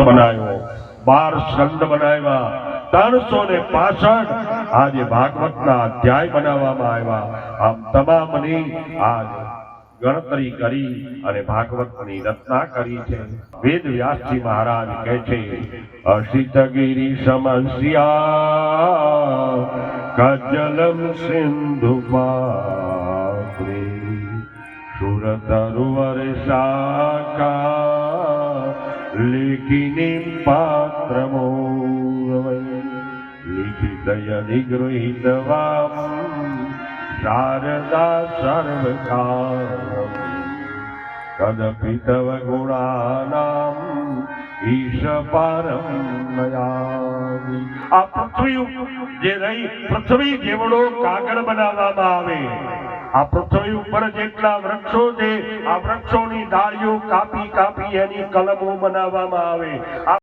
બનાવ્યો, 12 સ્કંદ બનાવ્યા, 365 આજે ભાગવતના અધ્યાય બનાવવામાં આવ્યા. આમ તમામની આજ ગણતરી કરી અને ભાગવતની રચના કરી છે. વેદ વ્યાસજી મહારાજ કહે છે, અસિત ગિરી સમસ્યા કજલમ સિંધુ પાત્રે સુરતરુવર શાખા લેખિની પાત્રમો લિખિતય નિગૃહિત વામ શારદા સર્વકારમ કદપિ તવ ગુણાનામ ઈશ પારમ નયામિ. આ પૃથ્વી જે રહી, પૃથ્વી જેવડો કાગળ બનાવવામાં આવે. આ પૃથ્વી ઉપર જેટલા વૃક્ષો છે, આ વૃક્ષોની ડાળીઓ કાપી કાપી એની કલમો બનાવવામાં આવે.